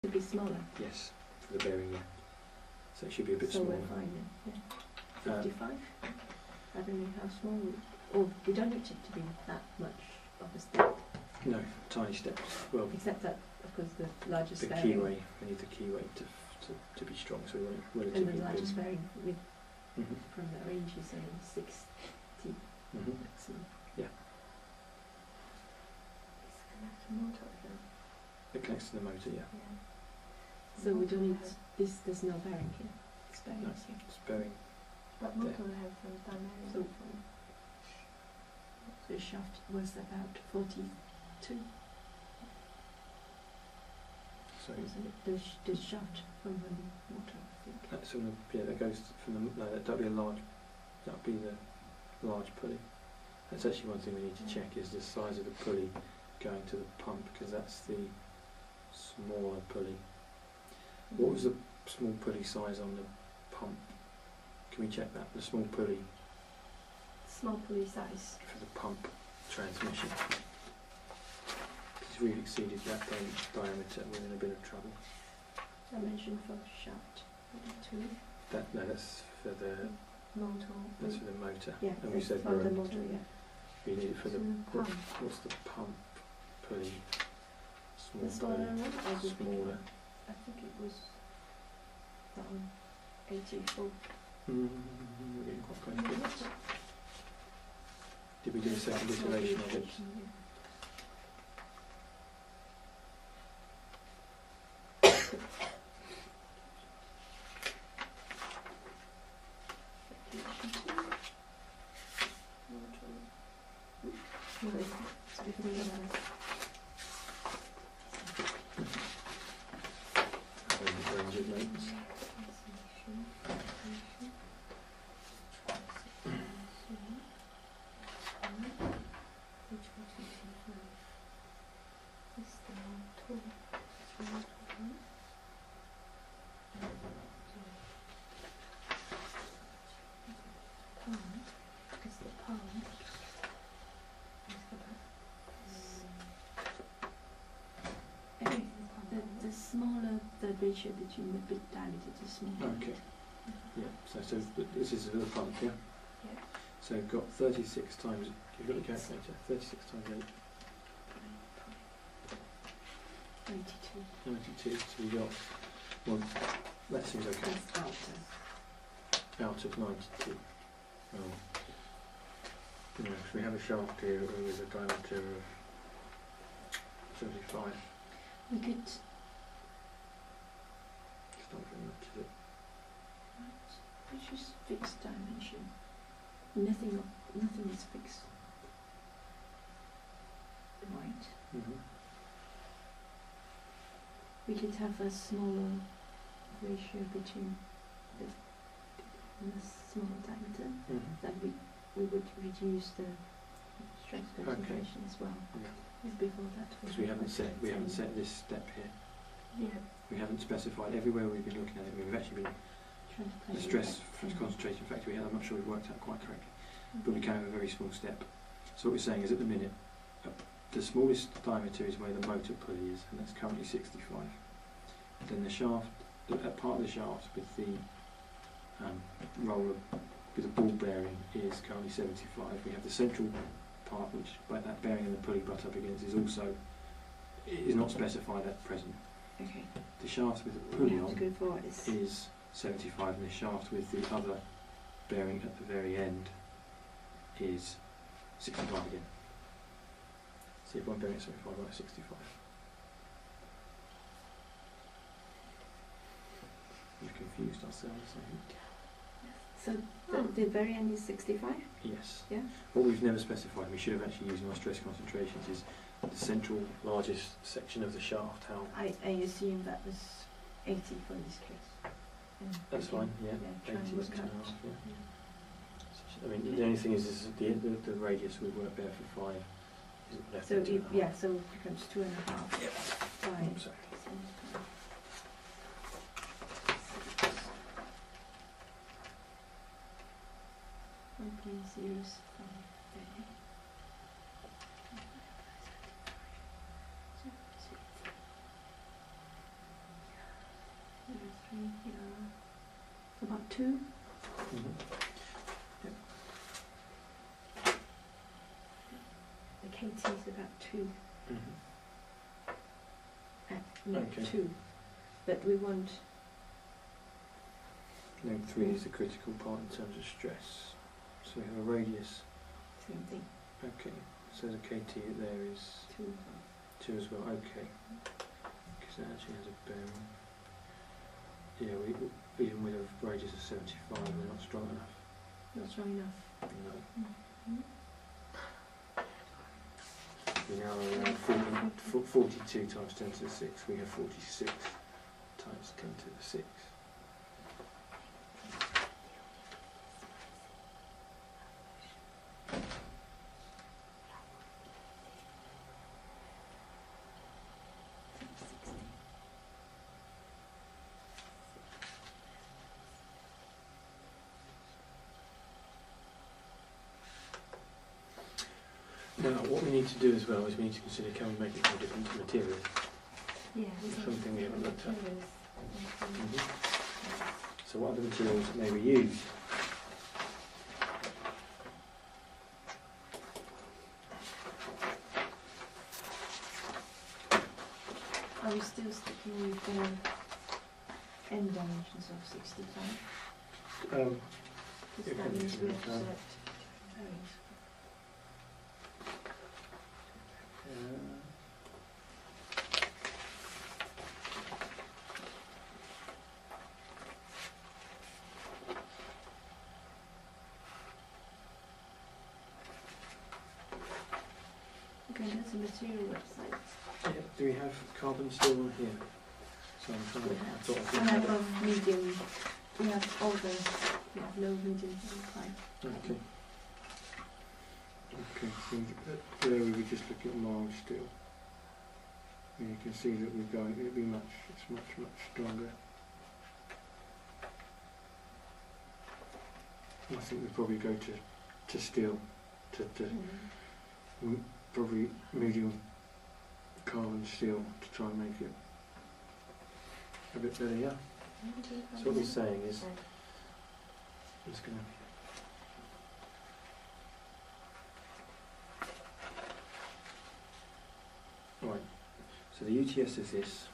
To be smaller. Yes, for the bearing, yeah. So it should be a bit so smaller. We're fine then. Yeah. 55. I don't know how small. We don't need it to be that much of a step. No, tiny steps. Well, except that, of course, the largest the bearing. keyway. We need the keyway to be strong, so we want it relatively And the largest big. bearing with Mm-hmm. from the range is only 60 Mm-hmm. maximum. Yeah. It's connected to motor though. It connects to the motor, yeah. So we don't need this. There's no bearing here. It's bearing No. here. It's bearing. But there. motor has some dynamic. So the shaft was about 42. So The shaft from the motor, I think. that's from the, yeah, that goes from the, no, that'll be a large, that'll be the large pulley. That's actually one thing we need to check is the size of the pulley going to the pump, because that's the smaller pulley. What was the small pulley size on the pump? Can we check that? The small pulley Small pulley size. for the pump transmission. Because we've exceeded that diameter, we're in a bit of trouble. Dimension for shaft 42. No, that's for the Motor. that's for the motor. Yeah, And we said for the we're- motor, yeah. we need it for the pump. what's the pump pulley? The Small smaller pulley. one or the bigger Smaller. one? I think it was that one. 84. We're getting quite close to it. Did we do a second iteration of it? Range of notes. The smaller the ratio between the bit diameter to small. Okay. Yeah. So this is a little pump, yeah. Yeah. So we've got 36 times. You've got the calculator. 36 times 8. 92. 92. So we got well. That seems okay. That's outer. Out of 92. Well, you know, so we have a shaft here with a diameter of 75. We could. It's not very much, is it? Which is fixed dimension. Nothing is fixed. Right. Mm-hmm. We could have a smaller ratio between the smaller diameter. Mm-hmm. Then we would reduce the stress concentration as well. Yeah. Before that. Because we haven't set this step here. Yeah. We haven't specified everywhere we've been looking at it. We've actually been the stress concentration factor. I'm not sure we've worked out quite correctly, but we can have a very small step. So what we're saying is, at the minute, the smallest diameter is where the motor pulley is, and that's currently 65. Then the shaft, part of the shaft with the roller with the ball bearing is currently 75. We have the central part, which like that bearing and the pulley butt up against is not specified at present. Okay. The shaft with the We pulley have to on go for is 75, and the shaft with the other bearing at the very end is 65 again. See if one bearing at 75, right, 65. We've confused ourselves, I think. So the very end is 65? Yes. Yeah. What we've never specified, we should have actually used in our stress concentrations, is the central largest section of the shaft. How? I assume that was 80 for this case. That's fine. Yeah. Try and 80 work is 2.5. out. Yeah. I mean, the only thing is the radius would work better for 5. Isn't left So than 2.5. so it becomes 2.5. Yep. Fine. Oh, sorry. About 2. Mhm. The KT is about 2. Mhm. No, Okay. 2. But we want Node 3 is the critical part in terms of stress. So we have a radius. same thing. Okay. So the KT there is 2. 2 as well. Okay. Because that actually has a bearing. Yeah, even with a radius of 75, we're not strong enough. Not strong enough. No. Mm-hmm. We now are around 42 times 10 to the 6. We have 46 times 10 to the 6. Now, what we need to do as well is we need to consider, can we make it from different materials? Yeah, Something we haven't looked at. materials. So what other materials may we use? Are we still sticking with the end dimensions of 65? Because Yeah, that means we have to yeah. select okay, that's a material website. yeah, do we have carbon steel on here? So I'm trying to, I thought I We did. have of medium, we have all we have low, medium, and high. Okay. Okay, so there we were just looking at mild steel. And you can see that we're going, it's much stronger. I think we'd probably go to steel, probably medium carbon steel to try and make it a bit better, yeah. So what we're saying is, I'm just going to right, so the UTS of this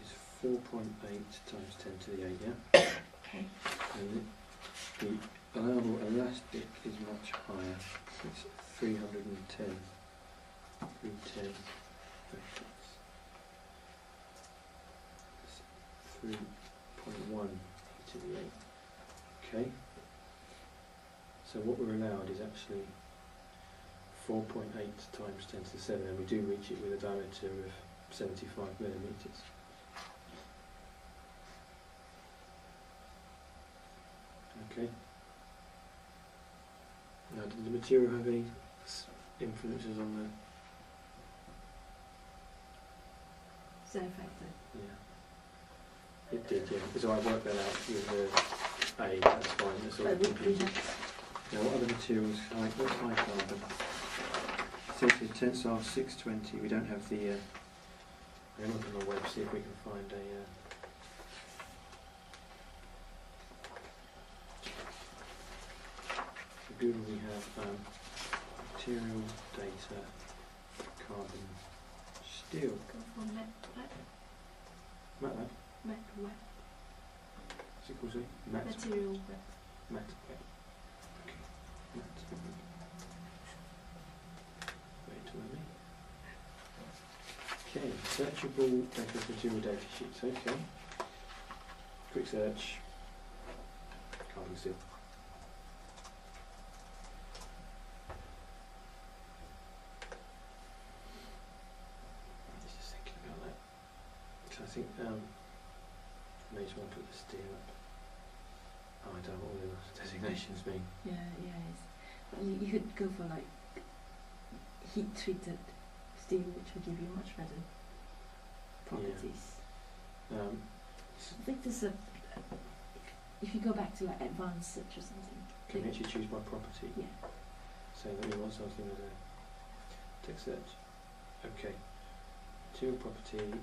is 4.8 times 10 to the 8, yeah? Okay. And the allowable elastic is much higher, it's 310. 310 3.1 to the 8. Okay? So what we're allowed is actually 4.8 times 10 to the 7, and we do reach it with a diameter of 75 millimetres. Okay. Now, did the material have any influences on the... Z factor. Yeah. It did, yeah. So I worked that out with the A, that's fine, that's all But we computed. have Now, what other materials? What's high carbon? Essentially, tensile 620. We don't have the. I'm looking on the web, see if we can find a. So Google, we have material data, carbon, steel. go for matte MATLAB. web. What's it called? Sorry? Mat. Material web. Mat. Okay. Mat. Wait till me. Okay, searchable data material data sheets. Okay. Quick search. Carbon steel. Just thinking about that. So I think I may just want to put the steel up. Oh, I don't know what all the designations mean. Yeah, yes. But you could go for like heat treated steel, which would give you much better properties. I think there's a. If you go back to like advanced search or something. Can we actually choose by property? Yeah. Say that we want something as a text search. Okay. Material property